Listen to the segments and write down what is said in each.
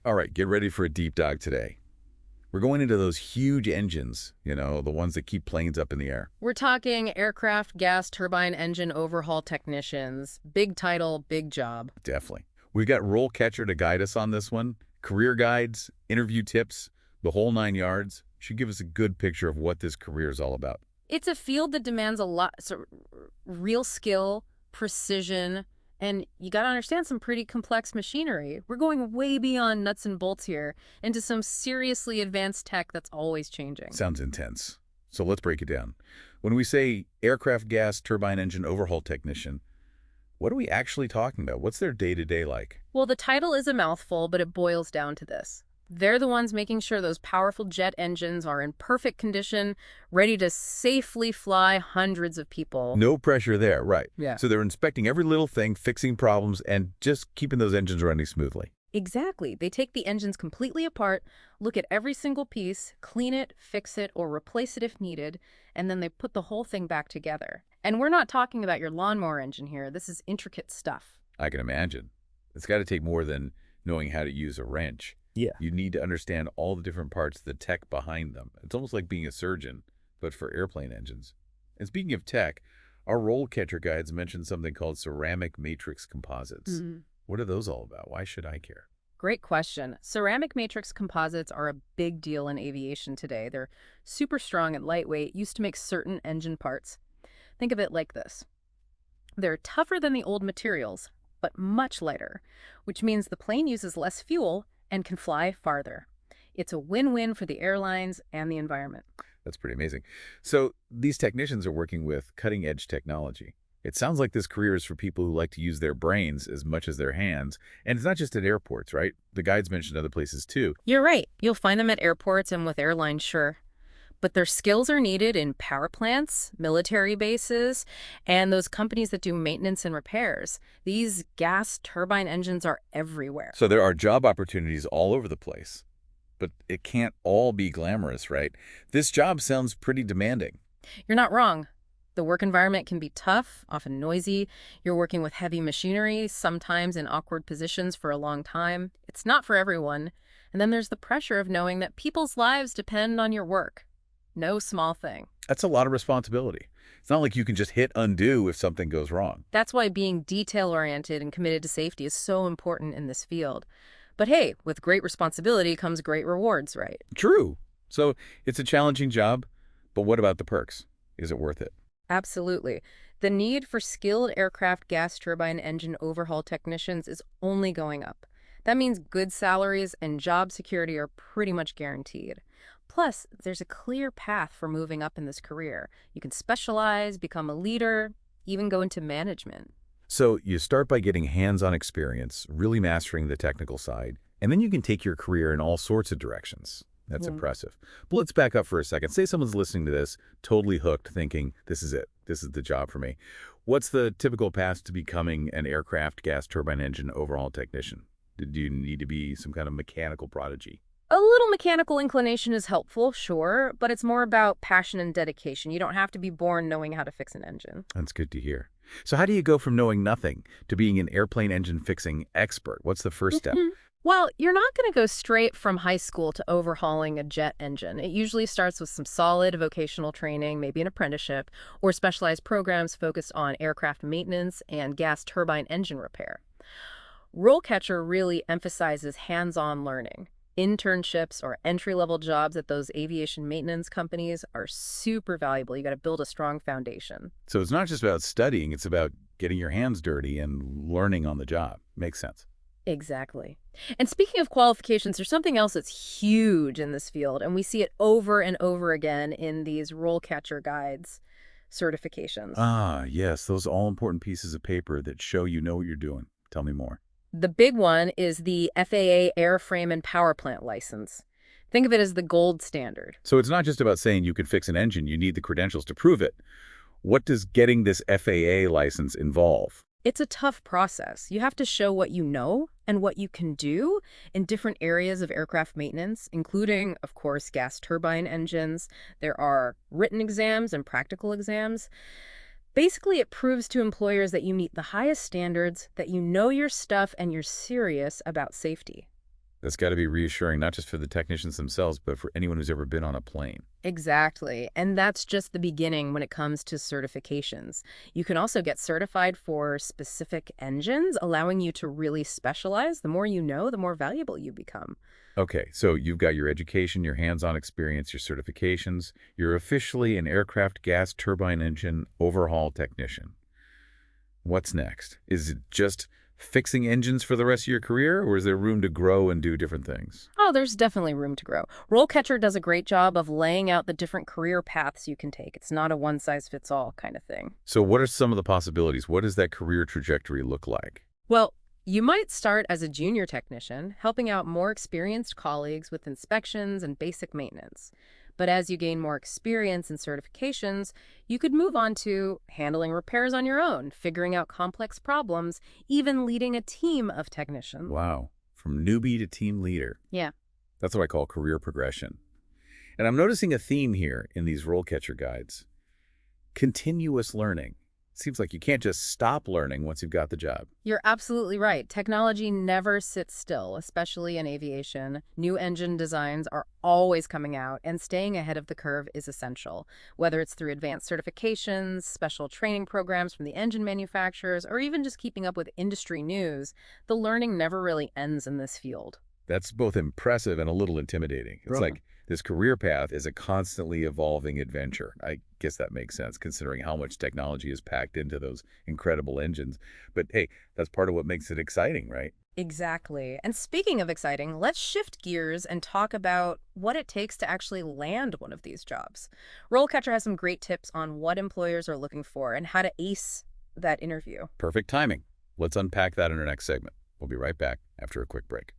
All right, get ready for a deep dive today. We're going into those huge engines, the ones that keep planes up in the air. We're talking aircraft gas turbine engine overhaul technicians. Big title, big job. Definitely. We've got RoleCatcher to guide us on this one. Career guides, interview tips, the whole 9 yards should give us a good picture of what this career is all about. It's a field that demands a lot, real skill, precision, and you got to understand some pretty complex machinery. We're going way beyond nuts and bolts here into some seriously advanced tech that's always changing. Sounds intense. So let's break it down. When we say aircraft gas turbine engine overhaul technician, what are we actually talking about? What's their day-to-day like? Well, the title is a mouthful, but it boils down to this. They're the ones making sure those powerful jet engines are in perfect condition, ready to safely fly hundreds of people. No pressure there, right. Yeah. So they're inspecting every little thing, fixing problems, and just keeping those engines running smoothly. Exactly. They take the engines completely apart, look at every single piece, clean it, fix it, or replace it if needed, and then they put the whole thing back together. And we're not talking about your lawnmower engine here. This is intricate stuff. I can imagine. It's got to take more than knowing how to use a wrench. Yeah. You need to understand all the different parts, the tech behind them. It's almost like being a surgeon, but for airplane engines. And speaking of tech, our RoleCatcher guides mentioned something called ceramic matrix composites. What are those all about? Why should I care? Great question. Ceramic matrix composites are a big deal in aviation today. They're super strong and lightweight, used to make certain engine parts. Think of it like this. They're tougher than the old materials, but much lighter, which means the plane uses less fuel and can fly farther. It's a win-win for the airlines and the environment. That's pretty amazing. So these technicians are working with cutting-edge technology. It sounds like this career is for people who like to use their brains as much as their hands. And it's not just at airports, right? The guides mentioned other places too. You're right. You'll find them at airports and with airlines, sure. But their skills are needed in power plants, military bases, and those companies that do maintenance and repairs. These gas turbine engines are everywhere. So there are job opportunities all over the place. But it can't all be glamorous, right? This job sounds pretty demanding. You're not wrong. The work environment can be tough, often noisy. You're working with heavy machinery, sometimes in awkward positions for a long time. It's not for everyone. And then there's the pressure of knowing that people's lives depend on your work. No small thing. That's a lot of responsibility. It's not like you can just hit undo if something goes wrong. That's why being detail-oriented and committed to safety is so important in this field. But hey, with great responsibility comes great rewards, right? True. So it's a challenging job, but what about the perks? Is it worth it? Absolutely. The need for skilled aircraft gas turbine engine overhaul technicians is only going up. That means good salaries and job security are pretty much guaranteed. Plus, there's a clear path for moving up in this career. You can specialize, become a leader, even go into management. So you start by getting hands-on experience, really mastering the technical side, and then you can take your career in all sorts of directions. That's impressive. But let's back up for a second. Say someone's listening to this, totally hooked, thinking, this is it. This is the job for me. What's the typical path to becoming an aircraft gas turbine engine overhaul technician? Do you need to be some kind of mechanical prodigy? A little mechanical inclination is helpful, sure, but it's more about passion and dedication. You don't have to be born knowing how to fix an engine. That's good to hear. So how do you go from knowing nothing to being an airplane engine fixing expert? What's the first step? Well, you're not going to go straight from high school to overhauling a jet engine. It usually starts with some solid vocational training, maybe an apprenticeship, or specialized programs focused on aircraft maintenance and gas turbine engine repair. RoleCatcher really emphasizes hands-on learning. Internships or entry-level jobs at those aviation maintenance companies are super valuable. You got to build a strong foundation. So it's not just about studying, it's about getting your hands dirty and learning on the job. Makes sense. Exactly. And speaking of qualifications, there's something else that's huge in this field, and we see it over and over again in these RoleCatcher guides certifications. Ah, yes, those all-important pieces of paper that show you know what you're doing. Tell me more. The big one is the FAA airframe and power plant license. Think of it as the gold standard. So it's not just about saying you can fix an engine, you need the credentials to prove it. What does getting this FAA license involve? It's a tough process. You have to show what you know and what you can do in different areas of aircraft maintenance, including, of course, gas turbine engines. There are written exams and practical exams. Basically, it proves to employers that you meet the highest standards, that you know your stuff, and you're serious about safety. That's got to be reassuring, not just for the technicians themselves, but for anyone who's ever been on a plane. Exactly. And that's just the beginning when it comes to certifications. You can also get certified for specific engines, allowing you to really specialize. The more you know, the more valuable you become. Okay, so you've got your education, your hands-on experience, your certifications. You're officially an aircraft gas turbine engine overhaul technician. What's next? Is it just fixing engines for the rest of your career, or is there room to grow and do different things? Oh, there's definitely room to grow. RoleCatcher does a great job of laying out the different career paths you can take. It's not a one-size-fits-all kind of thing. So what are some of the possibilities? What does that career trajectory look like? Well, you might start as a junior technician, helping out more experienced colleagues with inspections and basic maintenance. But as you gain more experience and certifications, you could move on to handling repairs on your own, figuring out complex problems, even leading a team of technicians. Wow, from newbie to team leader. Yeah. That's what I call career progression. And I'm noticing a theme here in these role catcher guides. Continuous learning. Seems like you can't just stop learning once you've got the job. You're absolutely right. Technology never sits still, especially in aviation. New engine designs are always coming out, and staying ahead of the curve is essential. Whether it's through advanced certifications, special training programs from the engine manufacturers, or even just keeping up with industry news, the learning never really ends in this field. That's both impressive and a little intimidating. It's Right. like this career path is a constantly evolving adventure. I guess that makes sense considering how much technology is packed into those incredible engines. But hey, that's part of what makes it exciting, right? Exactly. And speaking of exciting, let's shift gears and talk about what it takes to actually land one of these jobs. RoleCatcher has some great tips on what employers are looking for and how to ace that interview. Perfect timing. Let's unpack that in our next segment. We'll be right back after a quick break.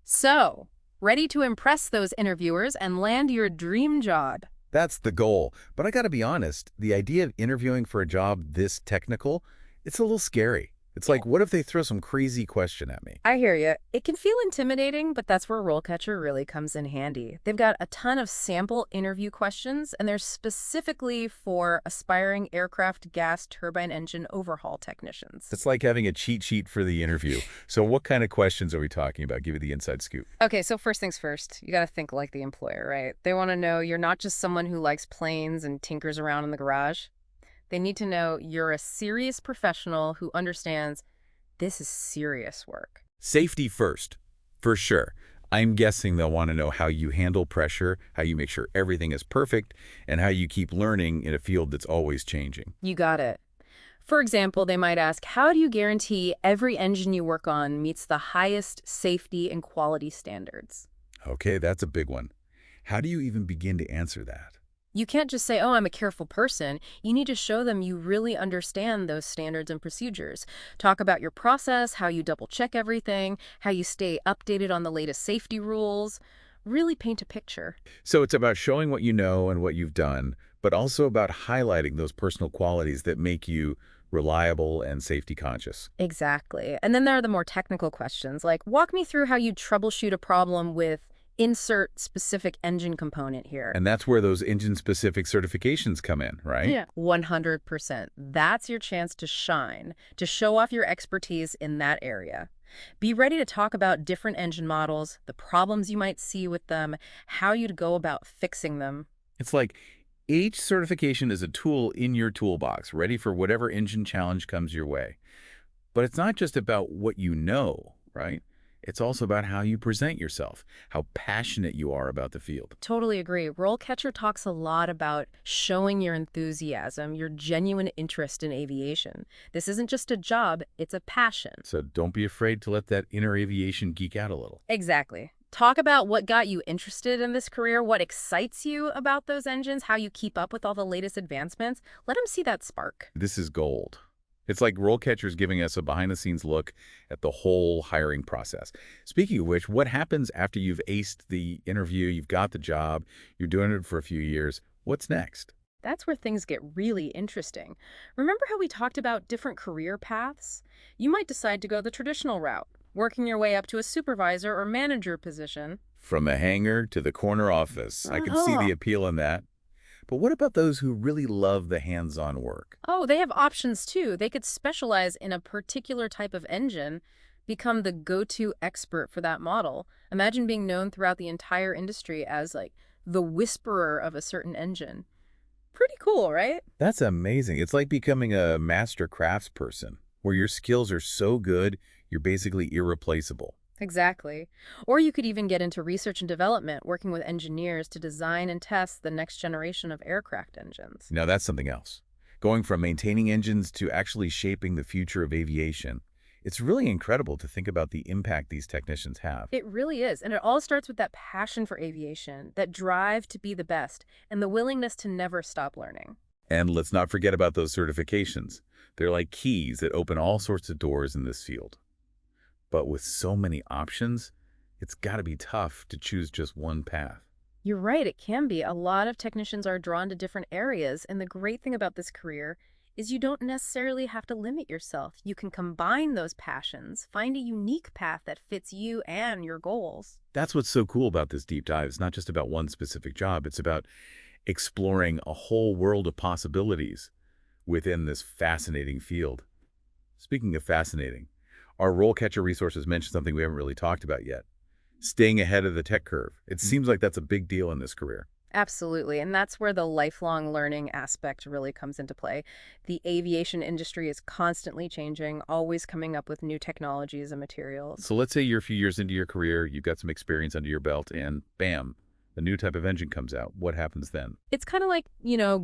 So, ready to impress those interviewers and land your dream job? That's the goal. But I got to be honest, the idea of interviewing for a job this technical, it's a little scary. It's like, what if they throw some crazy question at me? I hear you. It can feel intimidating, but that's where RoleCatcher really comes in handy. They've got a ton of sample interview questions, and they're specifically for aspiring aircraft gas turbine engine overhaul technicians. It's like having a cheat sheet for the interview. So what kind of questions are we talking about? Give me the inside scoop. Okay, so first things first, you got to think like the employer, right? They want to know you're not just someone who likes planes and tinkers around in the garage. They need to know you're a serious professional who understands this is serious work. Safety first, for sure. I'm guessing they'll want to know how you handle pressure, how you make sure everything is perfect, and how you keep learning in a field that's always changing. You got it. For example, they might ask, how do you guarantee every engine you work on meets the highest safety and quality standards? Okay, that's a big one. How do you even begin to answer that? You can't just say, oh, I'm a careful person. You need to show them you really understand those standards and procedures. Talk about your process, how you double check everything, how you stay updated on the latest safety rules. Really paint a picture. So it's about showing what you know and what you've done, but also about highlighting those personal qualities that make you reliable and safety conscious. Exactly. And then there are the more technical questions, like walk me through how you troubleshoot a problem with insert specific engine component here. And that's where those engine-specific certifications come in, right? Yeah. 100%. That's your chance to shine, to show off your expertise in that area. Be ready to talk about different engine models, the problems you might see with them, how you'd go about fixing them. It's like each certification is a tool in your toolbox, ready for whatever engine challenge comes your way. But it's not just about what you know, right? It's also about how you present yourself, how passionate you are about the field. Totally agree. RoleCatcher talks a lot about showing your enthusiasm, your genuine interest in aviation. This isn't just a job, it's a passion. So don't be afraid to let that inner aviation geek out a little. Exactly. Talk about what got you interested in this career, what excites you about those engines, how you keep up with all the latest advancements. Let them see that spark. This is gold. It's like RoleCatcher's giving us a behind-the-scenes look at the whole hiring process. Speaking of which, what happens after you've aced the interview, you've got the job, you're doing it for a few years, what's next? That's where things get really interesting. Remember how we talked about different career paths? You might decide to go the traditional route, working your way up to a supervisor or manager position. From a hangar to the corner office. I can see the appeal in that. But what about those who really love the hands-on work? Oh, they have options too. They could specialize in a particular type of engine, become the go-to expert for that model. Imagine being known throughout the entire industry as like the whisperer of a certain engine. Pretty cool, right? That's amazing. It's like becoming a master craftsperson, where your skills are so good, you're basically irreplaceable. Exactly. Or you could even get into research and development, working with engineers to design and test the next generation of aircraft engines. Now that's something else. Going from maintaining engines to actually shaping the future of aviation. It's really incredible to think about the impact these technicians have. It really is. And it all starts with that passion for aviation, that drive to be the best, and the willingness to never stop learning. And let's not forget about those certifications. They're like keys that open all sorts of doors in this field. But with so many options, it's got to be tough to choose just one path. You're right, it can be. A lot of technicians are drawn to different areas, and the great thing about this career is you don't necessarily have to limit yourself. You can combine those passions, find a unique path that fits you and your goals. That's what's so cool about this deep dive. It's not just about one specific job. It's about exploring a whole world of possibilities within this fascinating field. Speaking of fascinating, our RoleCatcher resources mentioned something we haven't really talked about yet. Staying ahead of the tech curve. It seems like that's a big deal in this career. Absolutely, and that's where the lifelong learning aspect really comes into play. The aviation industry is constantly changing, always coming up with new technologies and materials. So let's say you're a few years into your career, you've got some experience under your belt, and bam, a new type of engine comes out. What happens then? It's kind of like,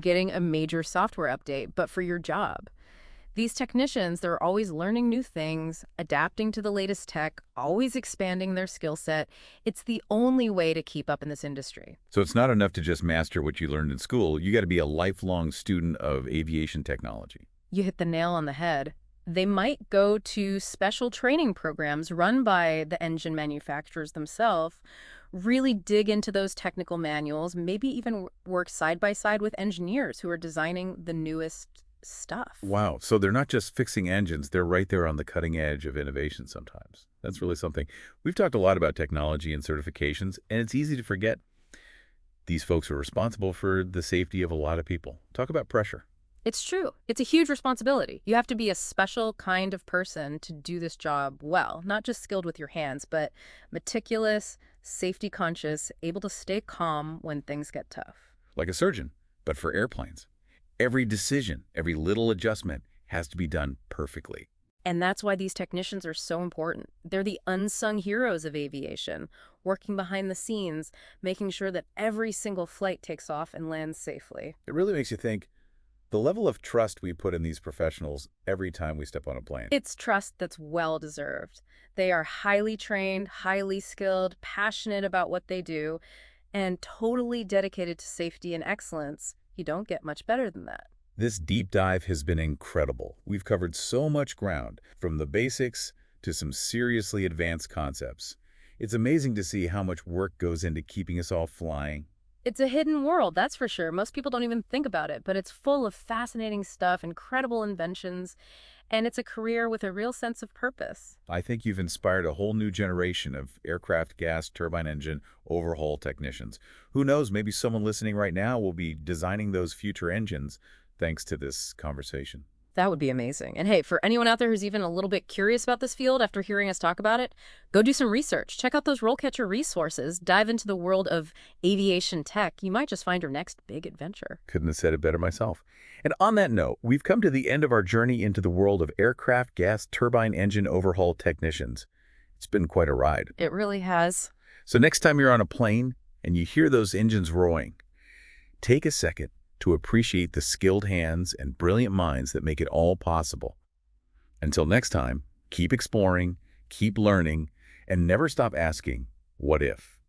getting a major software update, but for your job. These technicians, they're always learning new things, adapting to the latest tech, always expanding their skill set. It's the only way to keep up in this industry. So it's not enough to just master what you learned in school. You got to be a lifelong student of aviation technology. You hit the nail on the head. They might go to special training programs run by the engine manufacturers themselves, really dig into those technical manuals, maybe even work side by side with engineers who are designing the newest stuff. Wow. So they're not just fixing engines. They're right there on the cutting edge of innovation sometimes. That's really something. We've talked a lot about technology and certifications, and it's easy to forget these folks are responsible for the safety of a lot of people. Talk about pressure. It's true. It's a huge responsibility. You have to be a special kind of person to do this job well, not just skilled with your hands, but meticulous, safety conscious, able to stay calm when things get tough. Like a surgeon, but for airplanes. Every decision, every little adjustment has to be done perfectly. And that's why these technicians are so important. They're the unsung heroes of aviation, working behind the scenes, making sure that every single flight takes off and lands safely. It really makes you think the level of trust we put in these professionals every time we step on a plane. It's trust that's well-deserved. They are highly trained, highly skilled, passionate about what they do, and totally dedicated to safety and excellence. You don't get much better than that. This deep dive has been incredible. We've covered so much ground, from the basics to some seriously advanced concepts. It's amazing to see how much work goes into keeping us all flying. It's a hidden world, that's for sure. Most people don't even think about it, but it's full of fascinating stuff, incredible inventions, and it's a career with a real sense of purpose. I think you've inspired a whole new generation of aircraft gas turbine engine overhaul technicians. Who knows, maybe someone listening right now will be designing those future engines thanks to this conversation. That would be amazing. And hey, for anyone out there who's even a little bit curious about this field after hearing us talk about it, go do some research. Check out those RoleCatcher resources. Dive into the world of aviation tech. You might just find your next big adventure. Couldn't have said it better myself. And on that note, we've come to the end of our journey into the world of aircraft gas turbine engine overhaul technicians. It's been quite a ride. It really has. So next time you're on a plane and you hear those engines roaring, take a second to appreciate the skilled hands and brilliant minds that make it all possible. Until next time, keep exploring, keep learning, and never stop asking, what if?